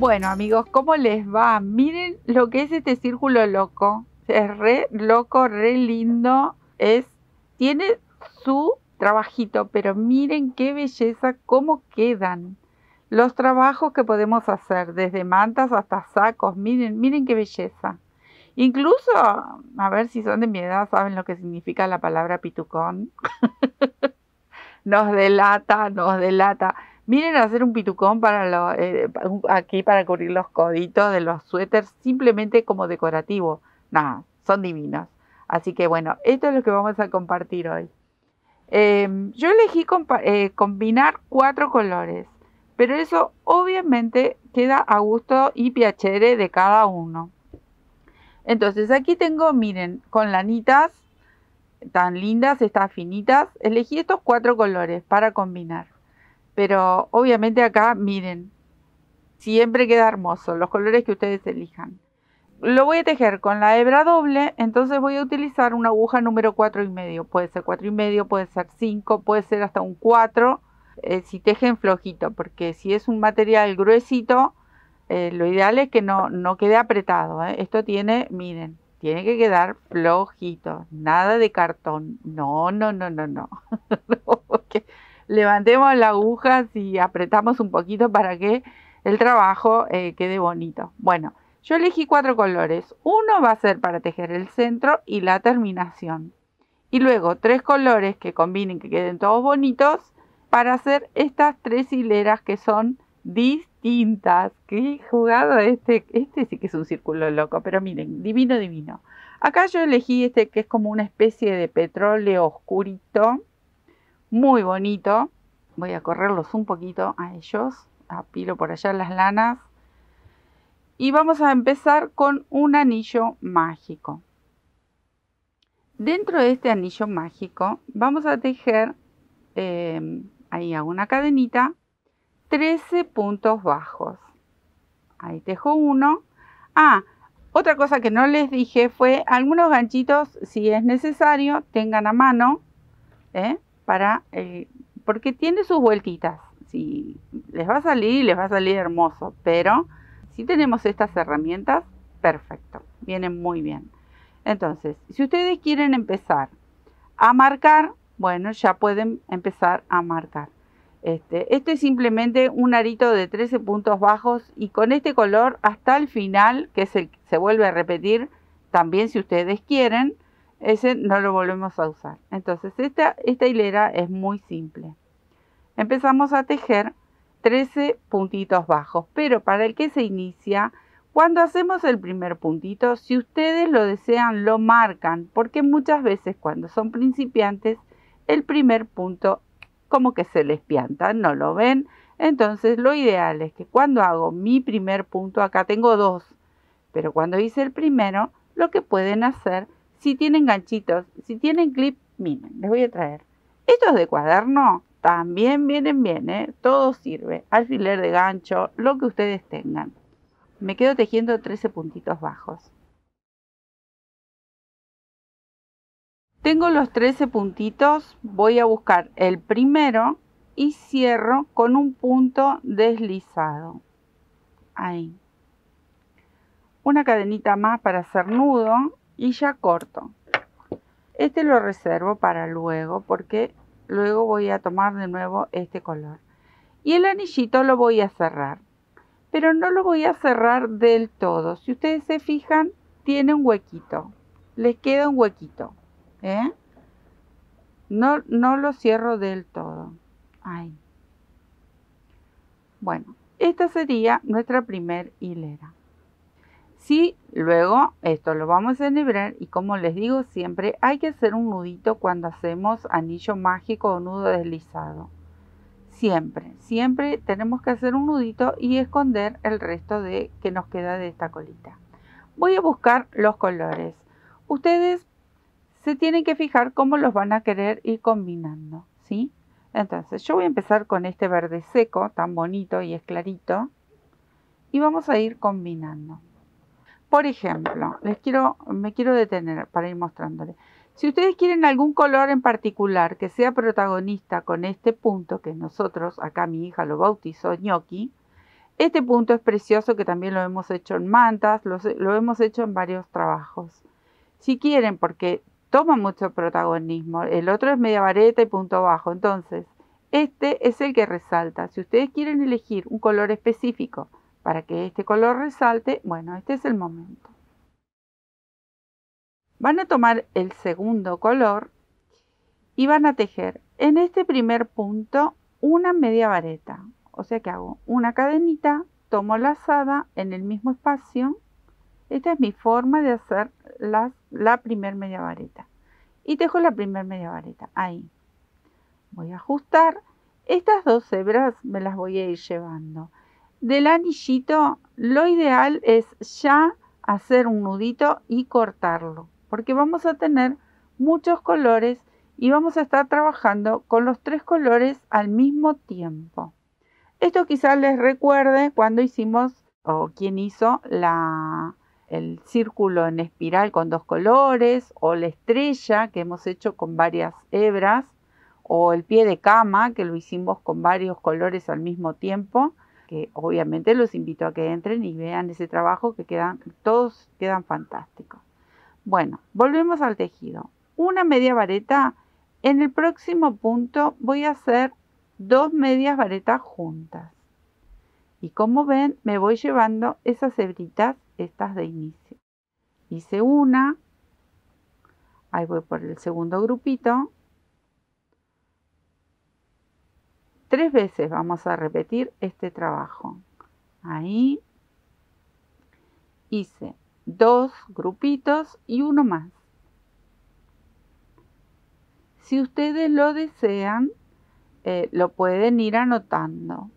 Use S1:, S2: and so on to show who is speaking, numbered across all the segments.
S1: Bueno, amigos, ¿cómo les va? Miren lo que es este círculo loco. Es re loco, re lindo. Tiene su trabajito, pero miren qué belleza, cómo quedan. Los trabajos que podemos hacer, desde mantas hasta sacos, miren qué belleza. Incluso, a ver si son de mi edad, saben lo que significa la palabra pitucón. Nos delata, nos delata. Miren hacer un pitucón aquí para cubrir los coditos de los suéteres, simplemente como decorativo. Nada, son divinos. Así que bueno, esto es lo que vamos a compartir hoy. Yo elegí combinar 4 colores, pero eso obviamente queda a gusto y piacere de cada uno. Entonces aquí tengo, miren, con lanitas tan lindas, estas finitas, elegí estos 4 colores para combinar. Pero obviamente acá, miren, siempre queda hermoso, los colores que ustedes elijan. Lo voy a tejer con la hebra doble, entonces voy a utilizar una aguja número 4,5. Puede ser 4,5, puede ser 5, puede ser hasta un 4, si tejen flojito, porque si es un material gruesito, lo ideal es que no quede apretado. Esto miren, tiene que quedar flojito, nada de cartón. No. Porque levantemos la aguja y apretamos un poquito para que el trabajo quede bonito. Bueno, yo elegí 4 colores. Uno va a ser para tejer el centro y la terminación. Y luego 3 colores que combinen, que queden todos bonitos, para hacer estas 3 hileras que son distintas. Qué jugado este sí que es un círculo loco, pero miren, divino, divino. Acá yo elegí este que es como una especie de petróleo oscurito, muy bonito. Voy a correrlos un poquito a ellos, apilo por allá las lanas. Y vamos a empezar con un anillo mágico. Dentro de este anillo mágico vamos a tejer, ahí hago una cadenita, 13 puntos bajos. Ahí tejo uno. Otra cosa que no les dije fue algunos ganchitos, si es necesario, tengan a mano, porque tiene sus vueltitas. Si les va a salir hermoso, pero si tenemos estas herramientas, perfecto, vienen muy bien. Entonces, si ustedes quieren empezar a marcar, bueno, ya pueden empezar a marcar. Este es simplemente un arito de 13 puntos bajos y con este color hasta el final, que se vuelve a repetir también si ustedes quieren, ese no lo volvemos a usar. Entonces esta hilera es muy simple. Empezamos a tejer 13 puntitos bajos, pero para el que se inicia, cuando hacemos el primer puntito, si ustedes lo desean, lo marcan, porque muchas veces cuando son principiantes, el primer punto como que se les pianta, no lo ven. Entonces lo ideal es que cuando hago mi primer punto, acá tengo 2, pero cuando hice el primero, lo que pueden hacer, si tienen ganchitos, si tienen clip, miren, les voy a traer. Estos de cuaderno también vienen bien, todo sirve, alfiler de gancho, lo que ustedes tengan. Me quedo tejiendo 13 puntitos bajos. Tengo los 13 puntitos, voy a buscar el primero y cierro con un punto deslizado. Ahí. Una cadenita más para hacer nudo y ya corto. Este lo reservo para luego porque luego voy a tomar de nuevo este color. Y el anillito lo voy a cerrar, pero no lo voy a cerrar del todo. Si ustedes se fijan, tiene un huequito, les queda un huequito. No lo cierro del todo. Ahí. Bueno, esta sería nuestra primer hilera. Si luego esto lo vamos a enhebrar y como les digo siempre, hay que hacer un nudito cuando hacemos anillo mágico o nudo deslizado. Siempre tenemos que hacer un nudito y esconder el resto que nos queda de esta colita. Voy a buscar los colores. Ustedes se tienen que fijar cómo los van a querer ir combinando, ¿sí? Entonces yo voy a empezar con este verde seco, tan bonito y es clarito. Y vamos a ir combinando. Por ejemplo, me quiero detener para ir mostrándoles. Si ustedes quieren algún color en particular que sea protagonista con este punto, que nosotros, acá mi hija lo bautizó ñoqui, Este punto es precioso, que también lo hemos hecho en mantas, lo hemos hecho en varios trabajos. Si quieren, porque toma mucho protagonismo, el otro es media vareta y punto bajo, entonces este es el que resalta. Si ustedes quieren elegir un color específico para que este color resalte, bueno, este es el momento. Van a tomar el segundo color y van a tejer en este primer punto una media vareta. O sea que hago una cadenita, tomo lazada en el mismo espacio. Esta es mi forma de hacer la primer media vareta. Y tejo la primer media vareta. Ahí. Voy a ajustar. Estas dos hebras me las voy a ir llevando. Del anillito, lo ideal es ya hacer un nudito y cortarlo, porque vamos a tener muchos colores y vamos a estar trabajando con los 3 colores al mismo tiempo. Esto quizás les recuerde cuando hicimos, o quien hizo el círculo en espiral con 2 colores, o la estrella que hemos hecho con varias hebras, o el pie de cama que lo hicimos con varios colores al mismo tiempo, que obviamente los invito a que entren y vean ese trabajo, que todos quedan fantásticos. Bueno, volvemos al tejido. Una media vareta. En el próximo punto voy a hacer 2 medias varetas juntas. Y como ven, me voy llevando esas hebritas, estas de inicio. Hice una. Ahí voy por el segundo grupito. 3 veces vamos a repetir este trabajo. Ahí hice 2 grupitos y uno más. Si ustedes lo desean, lo pueden ir anotando.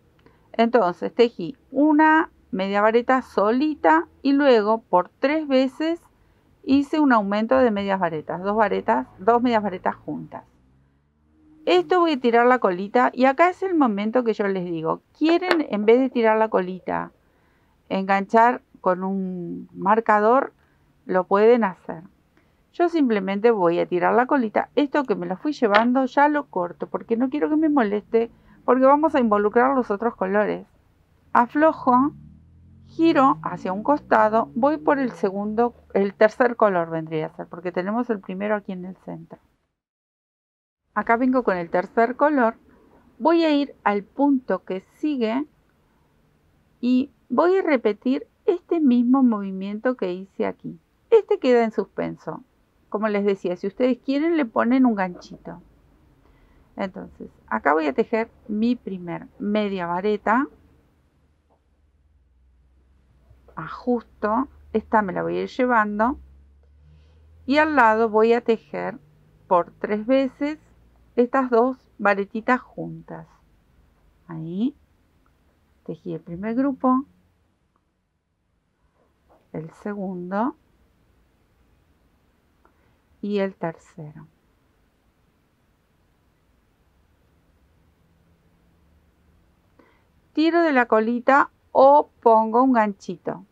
S1: Entonces tejí una media vareta solita y luego por 3 veces hice un aumento de medias varetas, 2 medias varetas juntas. Esto voy a tirar la colita y acá es el momento que yo les digo, quieren en vez de tirar la colita, enganchar con un marcador, lo pueden hacer. Yo simplemente voy a tirar la colita, esto que me lo fui llevando ya lo corto porque no quiero que me moleste, porque vamos a involucrar los otros colores. Aflojo, giro hacia un costado, voy por el tercer color vendría a ser, porque tenemos el primero aquí en el centro. Acá vengo con el tercer color, voy a ir al punto que sigue y voy a repetir este mismo movimiento que hice aquí. Este queda en suspenso. Como les decía, si ustedes quieren le ponen un ganchito. Entonces, acá voy a tejer mi primer media vareta. Ajusto, esta me la voy a ir llevando. Y al lado voy a tejer por 3 veces estas 2 varetitas juntas. Ahí tejí el primer grupo, el segundo y el tercero. Tiro de la colita o pongo un ganchito,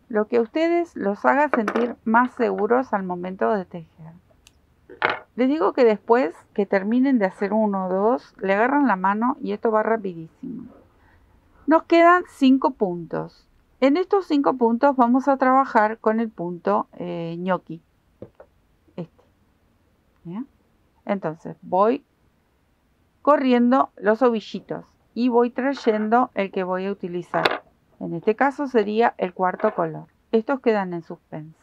S1: lo que a ustedes los haga sentir más seguros al momento de tejer. Les digo que después que terminen de hacer 1 o 2, le agarran la mano y esto va rapidísimo. Nos quedan 5 puntos. En estos 5 puntos vamos a trabajar con el punto ñoqui. Entonces voy corriendo los ovillitos y voy trayendo el que voy a utilizar. En este caso sería el cuarto color. Estos quedan en suspenso.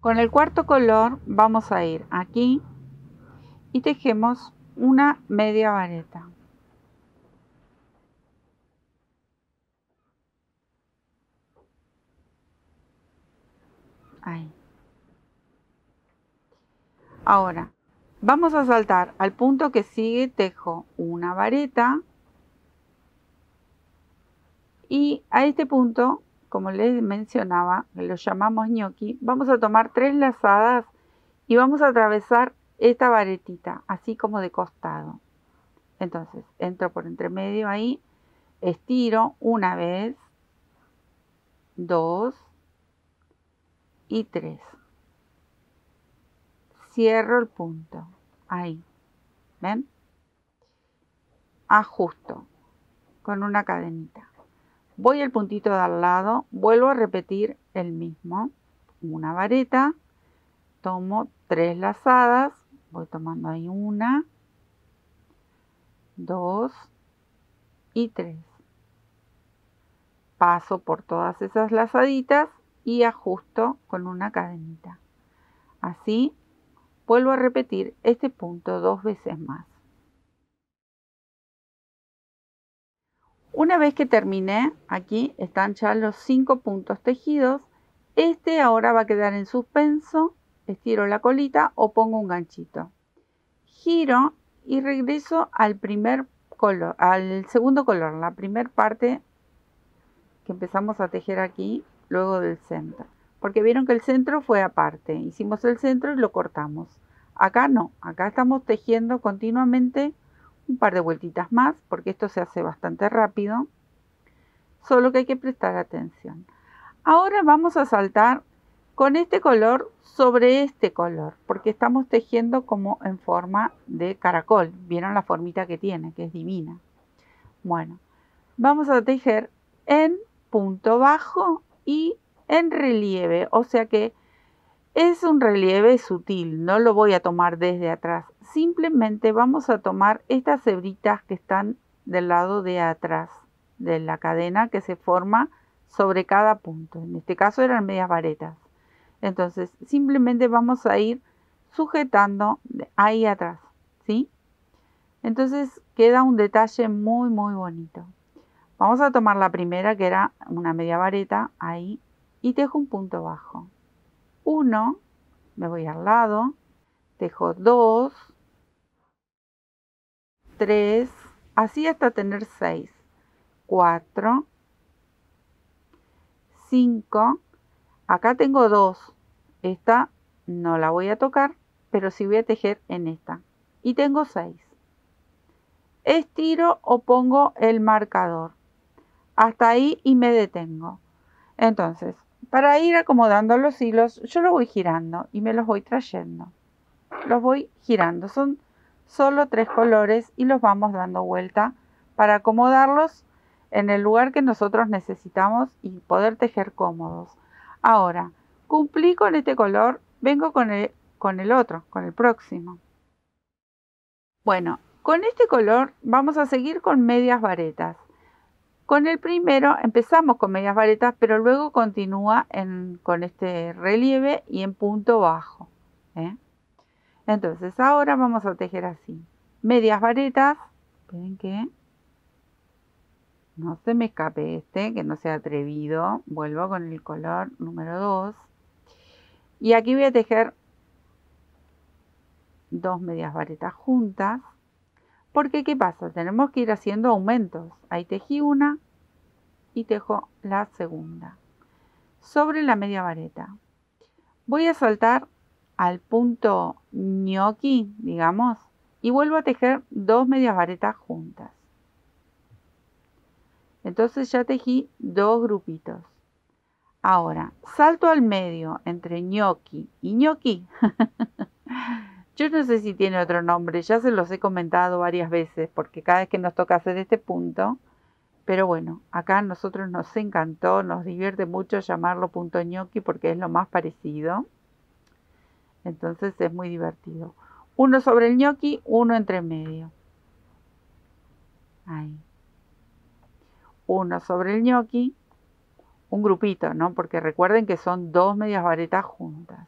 S1: Con el cuarto color vamos a ir aquí y tejemos una media vareta. Ahí. Ahora vamos a saltar al punto que sigue, tejo una vareta y a este punto, como les mencionaba, lo llamamos ñoqui, vamos a tomar 3 lazadas y vamos a atravesar esta varetita, así como de costado. Entonces, entro por entre medio ahí, estiro una vez, 2 y 3. Cierro el punto, ahí, ¿ven? Ajusto. con una cadenita. Voy al puntito de al lado, vuelvo a repetir el mismo, una vareta, tomo 3 lazadas, voy tomando ahí 1, 2 y 3. Paso por todas esas lazaditas y ajusto con una cadenita. Así vuelvo a repetir este punto 2 veces más. Una vez que terminé, aquí están ya los 5 puntos tejidos. Este ahora va a quedar en suspenso. Estiro la colita o pongo un ganchito. Giro y regreso al primer color, al segundo color, la primera parte que empezamos a tejer aquí, luego del centro. Porque vieron que el centro fue aparte. Hicimos el centro y lo cortamos. Acá no, acá estamos tejiendo continuamente un par de vueltitas más, porque esto se hace bastante rápido. Solo que hay que prestar atención. Ahora vamos a saltar con este color sobre este color, porque estamos tejiendo como en forma de caracol. ¿Vieron la formita que tiene? Que es divina. Bueno, vamos a tejer en punto bajo y en relieve, o sea que es un relieve sutil, no lo voy a tomar desde atrás. Simplemente vamos a tomar estas hebritas que están del lado de atrás de la cadena que se forma sobre cada punto. En este caso eran medias varetas. Entonces simplemente vamos a ir sujetando ahí atrás, ¿sí? Entonces queda un detalle muy bonito. Vamos a tomar la primera, que era una media vareta, ahí, y tejo un punto bajo. 1, me voy al lado, tejo 2, 3, así hasta tener 6, 4, 5, acá tengo 2, esta no la voy a tocar, pero sí voy a tejer en esta, y tengo 6. Estiro o pongo el marcador, hasta ahí y me detengo. Entonces, para ir acomodando los hilos, yo los voy girando y me los voy trayendo. Los voy girando, son solo 3 colores y los vamos dando vuelta para acomodarlos en el lugar que nosotros necesitamos y poder tejer cómodos. Ahora, cumplí con este color, vengo con el otro, con el próximo. Bueno, con este color vamos a seguir con medias varetas. Con el primero empezamos con medias varetas, pero luego continúa con este relieve y en punto bajo. Entonces ahora vamos a tejer así. Medias varetas. Esperen que no se me escape este, que no sea atrevido. Vuelvo con el color número 2. Y aquí voy a tejer 2 medias varetas juntas. Porque ¿qué pasa? Tenemos que ir haciendo aumentos. Ahí tejí una y tejo la segunda. Sobre la media vareta. Voy a saltar al punto ñoqui, digamos, y vuelvo a tejer 2 medias varetas juntas. Entonces ya tejí 2 grupitos. Ahora, salto al medio entre ñoqui y ñoqui. Yo no sé si tiene otro nombre, ya se los he comentado varias veces, porque cada vez que nos toca hacer este punto, pero bueno, acá a nosotros nos encantó, nos divierte mucho llamarlo punto ñoqui porque es lo más parecido. Entonces es muy divertido. Uno sobre el ñoqui, uno entre medio. Ahí. Uno sobre el ñoqui, un grupito, ¿no? Porque recuerden que son 2 medias varetas juntas.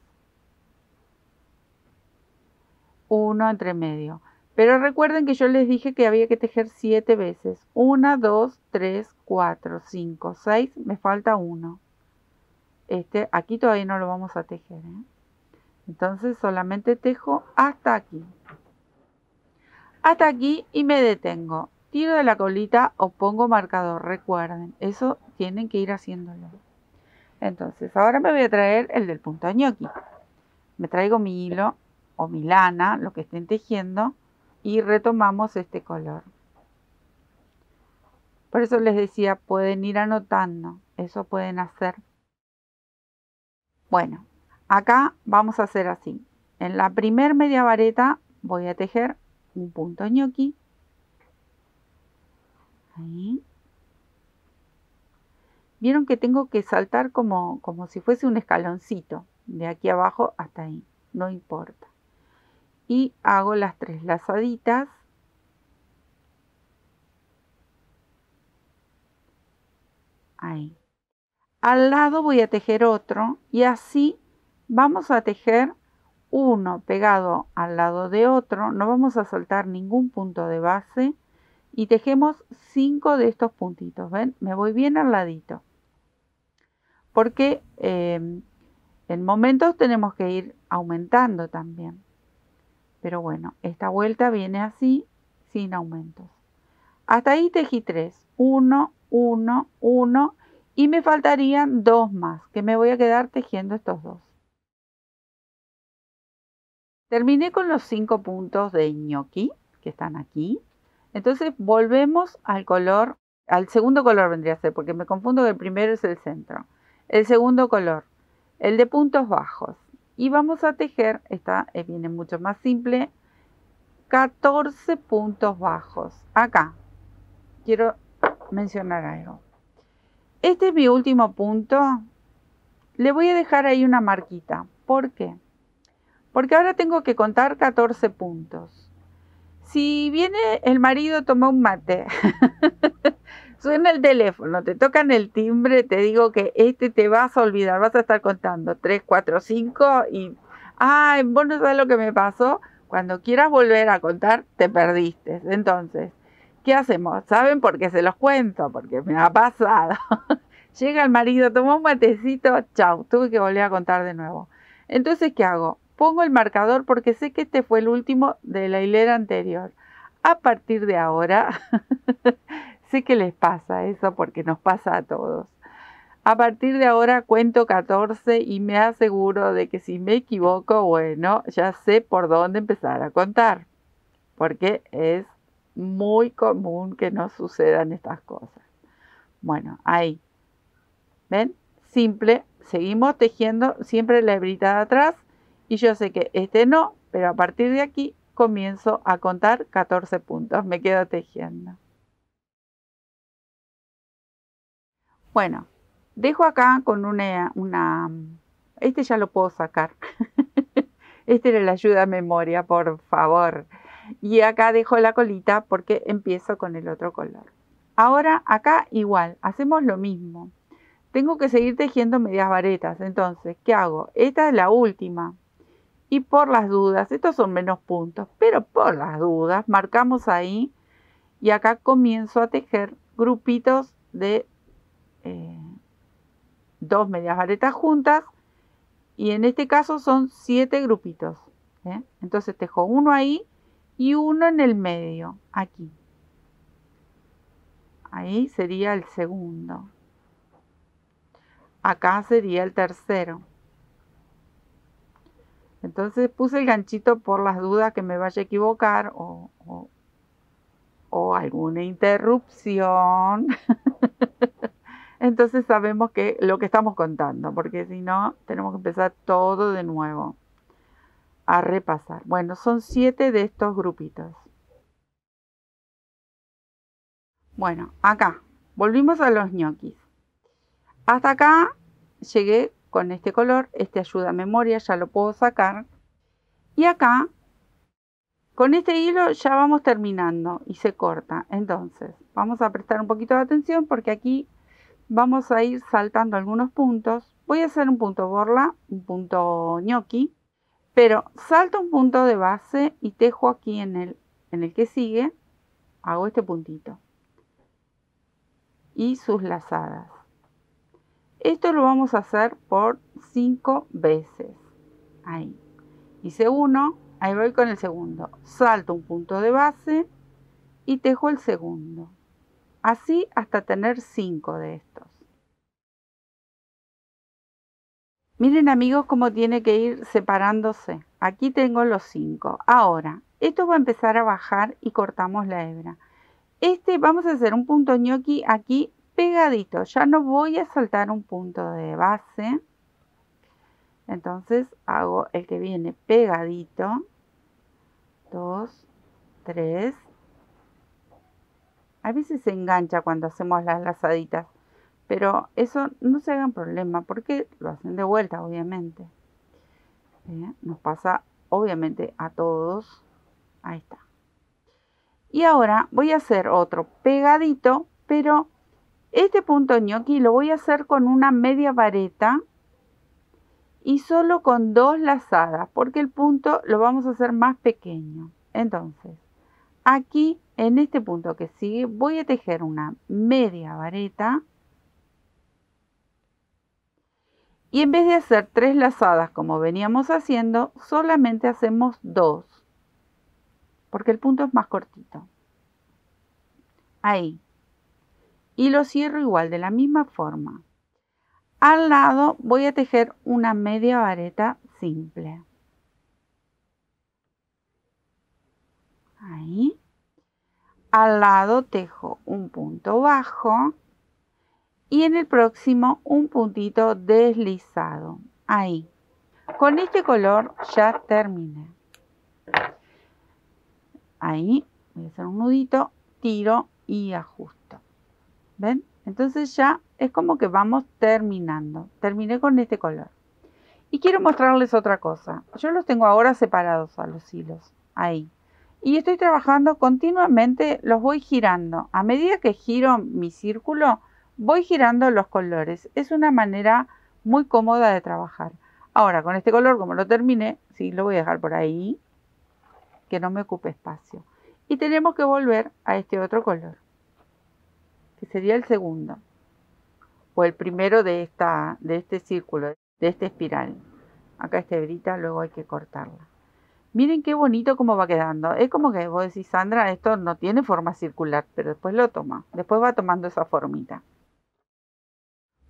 S1: Uno entre medio. Pero recuerden que yo les dije que había que tejer 7 veces. 1, 2, 3, 4, 5, 6. Me falta uno. Aquí todavía no lo vamos a tejer, Entonces solamente tejo hasta aquí. Hasta aquí y me detengo. Tiro de la colita o pongo marcador. Recuerden, eso tienen que ir haciéndolo. Entonces ahora me voy a traer el del punto ñoqui. Me traigo mi hilo o mi lana, lo que estén tejiendo, y retomamos este color. Por eso les decía, pueden ir anotando, eso pueden hacer. Bueno, acá vamos a hacer así. En la primer media vareta voy a tejer un punto ñoqui. Ahí. Vieron que tengo que saltar como si fuese un escaloncito, de aquí abajo hasta ahí, no importa. Y hago las 3 lazaditas. Ahí. Al lado voy a tejer otro y así vamos a tejer uno pegado al lado de otro. No vamos a saltar ningún punto de base y tejemos 5 de estos puntitos. ¿Ven? Me voy bien al ladito. Porque en momentos tenemos que ir aumentando también. Pero bueno, esta vuelta viene así, sin aumentos. Hasta ahí tejí 3. 1, 1, 1 y me faltarían 2 más, que me voy a quedar tejiendo estos 2. Terminé con los 5 puntos de ñoqui que están aquí. Entonces volvemos al color, al segundo color vendría a ser, porque me confundo que el primero es el centro. El segundo color, el de puntos bajos. Y vamos a tejer, esta viene mucho más simple, 14 puntos bajos. Acá quiero mencionar algo. Este es mi último punto. Le voy a dejar ahí una marquita. ¿Por qué? Porque ahora tengo que contar 14 puntos. Si viene el marido, toma un mate. Suena el teléfono, te tocan el timbre, te digo que te vas a olvidar. Vas a estar contando 3, 4, 5 y... Ay, vos no sabés lo que me pasó. Cuando quieras volver a contar, te perdiste. Entonces, ¿qué hacemos? ¿Saben por qué se los cuento? Porque me ha pasado. Llega el marido, toma un matecito, chau, tuve que volver a contar de nuevo. Entonces, ¿qué hago? Pongo el marcador porque sé que este fue el último de la hilera anterior. A partir de ahora, sé que les pasa eso porque nos pasa a todos. A partir de ahora cuento 14 y me aseguro de que si me equivoco, bueno, ya sé por dónde empezar a contar. Porque es muy común que no sucedan estas cosas. Bueno, ahí. ¿Ven? Simple. Seguimos tejiendo siempre la hebrita de atrás. Y yo sé que no, pero a partir de aquí comienzo a contar 14 puntos. Me quedo tejiendo. Bueno, dejo acá con una ya lo puedo sacar. Era la ayuda a memoria, por favor. Y acá dejo la colita porque empiezo con el otro color. Ahora acá igual, hacemos lo mismo. Tengo que seguir tejiendo medias varetas. Entonces, ¿qué hago? Esta es la última. Y por las dudas, estos son menos puntos, pero por las dudas, marcamos ahí. Y acá comienzo a tejer grupitos de 2 medias varetas juntas. Y en este caso son 7 grupitos. Entonces tejo uno ahí y uno en el medio, aquí. Ahí sería el segundo. Acá sería el tercero. Entonces puse el ganchito por las dudas que me vaya a equivocar o alguna interrupción. Entonces sabemos que lo que estamos contando, porque si no tenemos que empezar todo de nuevo a repasar. Bueno, son 7 de estos grupitos. Bueno, acá volvimos a los ñoquis. Hasta acá llegué con este color. Ayuda a memoria, ya lo puedo sacar. Y acá, con este hilo ya vamos terminando y se corta. Entonces, vamos a prestar un poquito de atención porque aquí vamos a ir saltando algunos puntos. Voy a hacer un punto borla, un punto ñoqui, pero salto un punto de base y tejo aquí en el que sigue, hago este puntito y sus lazadas. Esto lo vamos a hacer por 5 veces. Ahí. Hice uno, ahí voy con el segundo. Salto un punto de base y tejo el segundo. Así hasta tener 5 de estos. Miren amigos cómo tiene que ir separándose. Aquí tengo los 5. Ahora, esto va a empezar a bajar y cortamos la hebra. Vamos a hacer un punto ñoqui aquí pegadito. Ya no voy a saltar un punto de base. Entonces hago el que viene pegadito. 2, 3. A veces se engancha cuando hacemos las lazaditas. Pero eso no se hagan problema porque lo hacen de vuelta, obviamente. Nos pasa obviamente a todos. Ahí está. Y ahora voy a hacer otro pegadito, pero este punto ñoqui lo voy a hacer con una media vareta y solo con 2 lazadas, porque el punto lo vamos a hacer más pequeño. Entonces, aquí en este punto que sigue voy a tejer una media vareta y en vez de hacer 3 lazadas como veníamos haciendo, solamente hacemos 2, porque el punto es más cortito. Ahí. Y lo cierro igual, de la misma forma. Al lado voy a tejer una media vareta simple. Ahí. Al lado tejo un punto bajo y en el próximo un puntito deslizado. Ahí. Con este color ya terminé. Ahí voy a hacer un nudito, tiro y ajusto. ¿Ven? Entonces ya es como que vamos terminando. Terminé con este color. Y quiero mostrarles otra cosa. Yo los tengo ahora separados a los hilos. Ahí. Y estoy trabajando continuamente, los voy girando. A medida que giro mi círculo, voy girando los colores. Es una manera muy cómoda de trabajar. Ahora, con este color, como lo terminé, sí, lo voy a dejar por ahí, que no me ocupe espacio. Y tenemos que volver a este otro color, que sería el segundo, o el primero de este círculo, de esta espiral. Acá esta hebrita, luego hay que cortarla. Miren qué bonito cómo va quedando. Es como que vos decís, Sandra, esto no tiene forma circular, pero después lo toma. Después va tomando esa formita.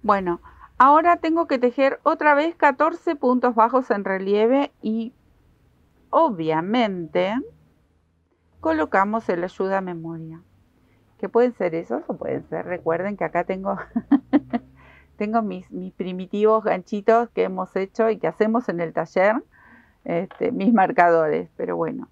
S1: Bueno, ahora tengo que tejer otra vez 14 puntos bajos en relieve y obviamente colocamos el ayuda a memoria. Que pueden ser esos o pueden ser, recuerden que acá tengo, tengo mis primitivos ganchitos que hemos hecho y que hacemos en el taller. Mis marcadores, pero bueno,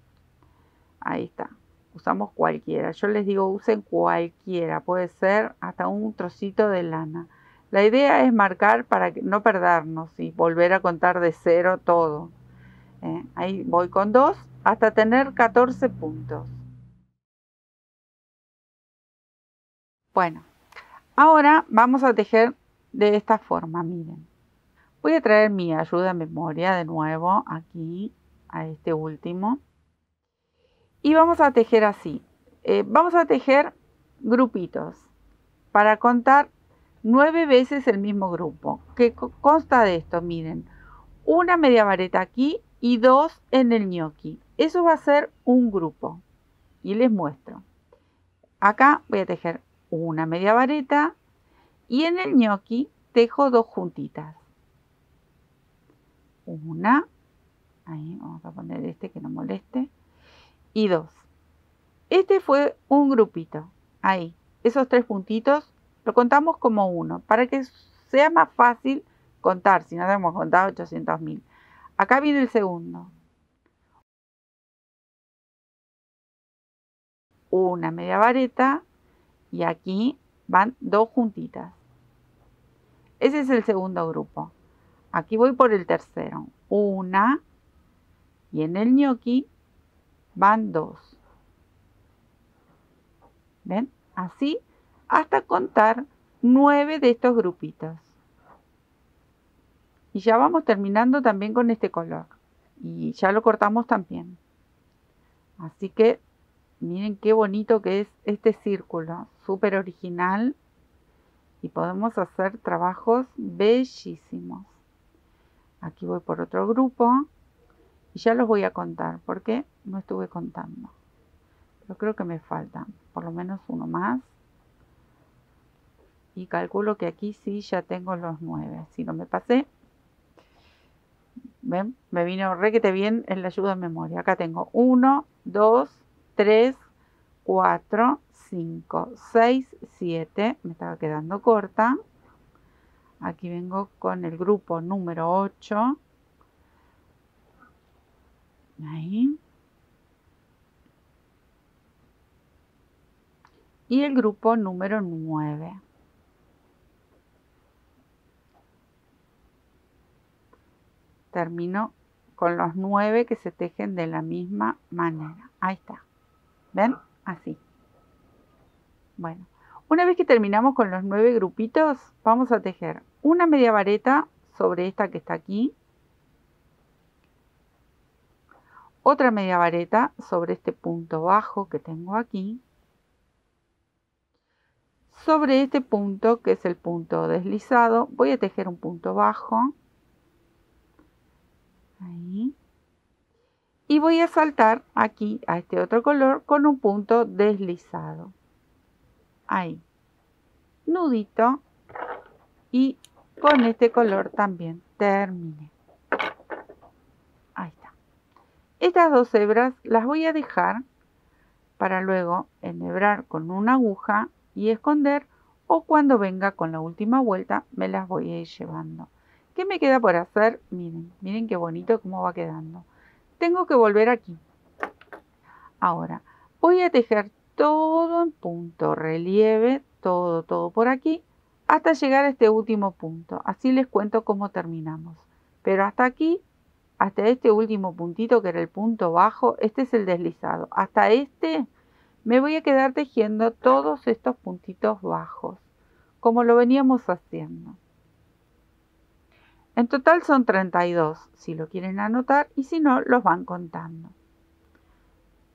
S1: ahí está, usamos cualquiera. Yo les digo, usen cualquiera, puede ser hasta un trocito de lana. La idea es marcar para no perdernos y volver a contar de cero todo. Ahí voy con 2 hasta tener 14 puntos. Bueno, ahora vamos a tejer de esta forma, miren. Voy a traer mi ayuda a memoria de nuevo aquí, a este último. Y vamos a tejer así. Vamos a tejer grupitos para contar 9 veces el mismo grupo. Que consta de esto, miren. Una media vareta aquí y 2 en el ñoqui. Eso va a ser un grupo. Y les muestro. Acá voy a tejer una media vareta y en el ñoqui tejo 2 juntitas. Una. Ahí vamos a poner este que no moleste. Y 2. Este fue un grupito. Ahí. Esos 3 puntitos lo contamos como uno. Para que sea más fácil contar. Si no hemos contado 800.000. Acá viene el segundo. Una media vareta. Y aquí van 2 juntitas. Ese es el segundo grupo. Aquí voy por el tercero. Una. Y en el ñoqui van 2. ¿Ven? Así hasta contar 9 de estos grupitos. Y ya vamos terminando también con este color. Y ya lo cortamos también. Así que miren qué bonito que es este círculo. Súper original. Y podemos hacer trabajos bellísimos. Aquí voy por otro grupo. Y ya los voy a contar porque no estuve contando. Pero creo que me faltan por lo menos uno más. Y calculo que aquí sí ya tengo los 9. Si no me pasé. ¿Ven? Me vino requete bien en la ayuda a memoria. Acá tengo 1, 2, 3, 4, 5, 6, 7. Me estaba quedando corta. Aquí vengo con el grupo número 8. Ahí. Y el grupo número 9. termino con los 9 que se tejen de la misma manera. Ahí está. ¿Ven? Así. Bueno, una vez que terminamos con los 9 grupitos, vamos a tejer una media vareta sobre esta que está aquí. Otra media vareta sobre este punto bajo que tengo aquí. Sobre este punto, que es el punto deslizado, voy a tejer un punto bajo. Ahí. Y voy a saltar aquí a este otro color con un punto deslizado. Ahí. Nudito. Y con este color también terminé. Ahí está. Estas dos hebras las voy a dejar para luego enhebrar con una aguja y esconder, o cuando venga con la última vuelta me las voy a ir llevando. ¿Qué me queda por hacer? Miren, miren qué bonito cómo va quedando. Tengo que volver aquí. Ahora voy a tejer todo en punto relieve, todo por aquí, hasta llegar a este último punto. Así les cuento cómo terminamos. Pero hasta aquí, hasta este último puntito que era el punto bajo, este es el deslizado. Hasta este me voy a quedar tejiendo todos estos puntitos bajos, como lo veníamos haciendo. En total son 32, si lo quieren anotar, y si no, los van contando.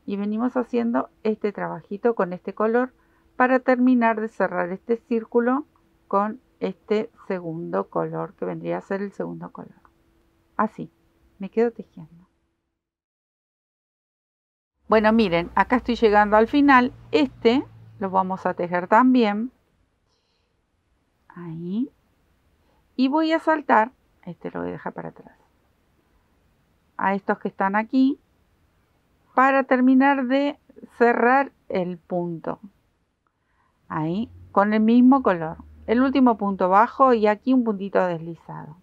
S1: Y venimos haciendo este trabajito con este color para terminar de cerrar este círculo con este segundo color, que vendría a ser el segundo color. Así, me quedo tejiendo. Bueno, miren, acá estoy llegando al final. Este lo vamos a tejer también. Ahí. Y voy a saltar, este lo voy a dejar para atrás, a estos que están aquí, para terminar de cerrar el punto. Ahí, con el mismo color. El último punto bajo y aquí un puntito deslizado.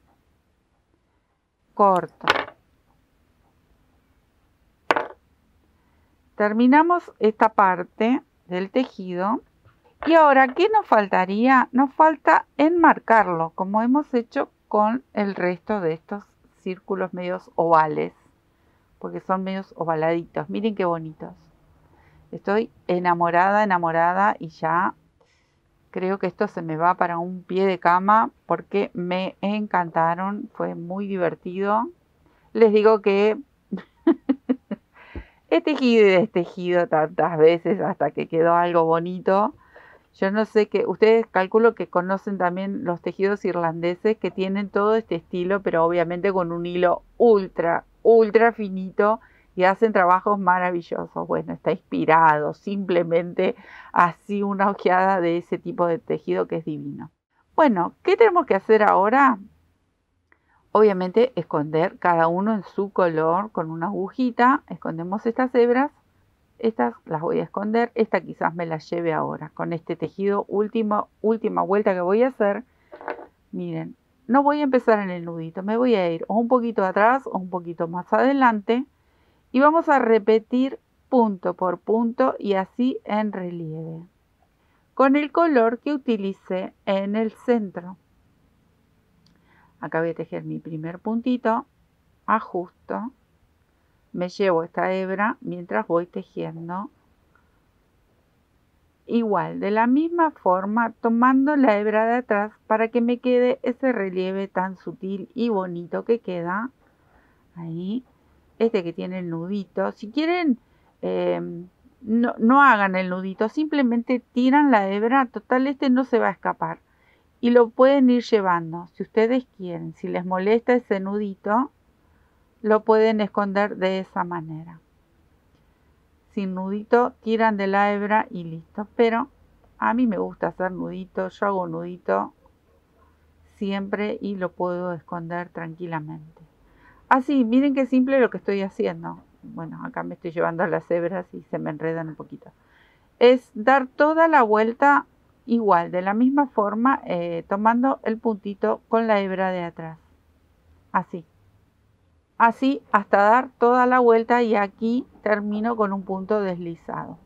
S1: Corto. Terminamos esta parte del tejido. Y ahora, ¿qué nos faltaría? Nos falta enmarcarlo, como hemos hecho con el resto de estos círculos medios ovales, porque son medios ovaladitos. Miren qué bonitos. Estoy enamorada y ya creo que esto se me va para un pie de cama porque me encantaron, fue muy divertido. Les digo que he tejido y destejido tantas veces hasta que quedó algo bonito. Yo no sé qué, ustedes calculo que conocen también los tejidos irlandeses que tienen todo este estilo, pero obviamente con un hilo ultra finito y hacen trabajos maravillosos. Bueno, está inspirado, simplemente así una ojeada de ese tipo de tejido que es divino. Bueno, ¿qué tenemos que hacer ahora? Obviamente esconder cada uno en su color con una agujita. Escondemos estas hebras. Estas las voy a esconder. Esta quizás me la lleve ahora. Con este tejido, última vuelta que voy a hacer. Miren, no voy a empezar en el nudito. Me voy a ir o un poquito atrás o un poquito más adelante. Y vamos a repetir punto por punto y así en relieve. Con el color que utilicé en el centro. Acá voy a tejer mi primer puntito, ajusto, me llevo esta hebra mientras voy tejiendo. Igual, de la misma forma, tomando la hebra de atrás para que me quede ese relieve tan sutil y bonito que queda. Ahí, este que tiene el nudito. Si quieren, no hagan el nudito, simplemente tiran la hebra, total este no se va a escapar. Y lo pueden ir llevando, si ustedes quieren. Si les molesta ese nudito, lo pueden esconder de esa manera. Sin nudito, tiran de la hebra y listo. Pero a mí me gusta hacer nudito, yo hago nudito siempre y lo puedo esconder tranquilamente. Así, miren qué simple lo que estoy haciendo. Bueno, acá me estoy llevando las hebras y se me enredan un poquito. Es dar toda la vuelta igual, de la misma forma, tomando el puntito con la hebra de atrás. Así. Así hasta dar toda la vuelta y aquí termino con un punto deslizado.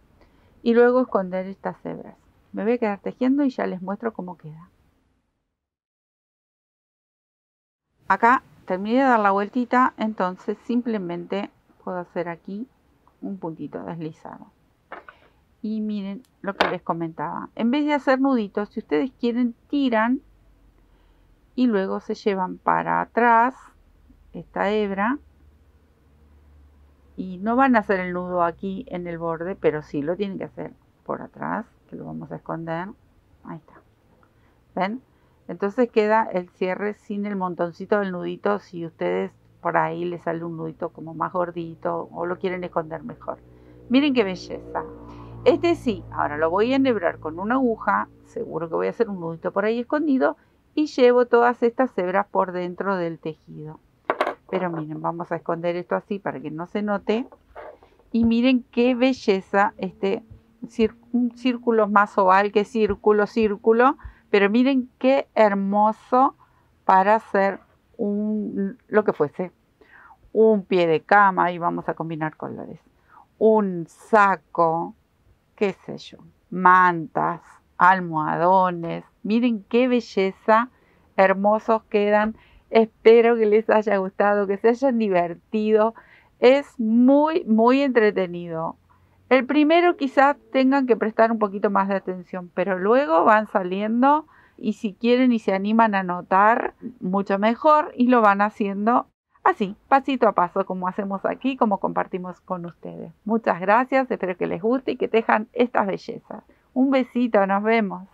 S1: Y luego esconder estas hebras. Me voy a quedar tejiendo y ya les muestro cómo queda. Acá terminé de dar la vueltita, entonces simplemente puedo hacer aquí un puntito deslizado. Y miren lo que les comentaba. En vez de hacer nuditos, si ustedes quieren, tiran y luego se llevan para atrás esta hebra. Y no van a hacer el nudo aquí en el borde, pero sí lo tienen que hacer por atrás, que lo vamos a esconder. Ahí está. ¿Ven? Entonces queda el cierre sin el montoncito del nudito, si ustedes por ahí les sale un nudito como más gordito o lo quieren esconder mejor. Miren qué belleza. Este sí, ahora lo voy a enhebrar con una aguja, seguro que voy a hacer un nudito por ahí escondido y llevo todas estas hebras por dentro del tejido. Pero miren, vamos a esconder esto así para que no se note. Y miren qué belleza un círculo más oval que círculo. Pero miren qué hermoso para hacer lo que fuese. Un pie de cama, y vamos a combinar colores. Un saco, qué sé yo, mantas, almohadones. Miren qué belleza, hermosos quedan. Espero que les haya gustado, que se hayan divertido. Es muy, muy entretenido. El primero quizás tengan que prestar un poquito más de atención, pero luego van saliendo y si quieren y se animan a anotar, mucho mejor, y lo van haciendo así, pasito a paso, como hacemos aquí, como compartimos con ustedes. Muchas gracias, espero que les guste y que tejan estas bellezas. Un besito, nos vemos.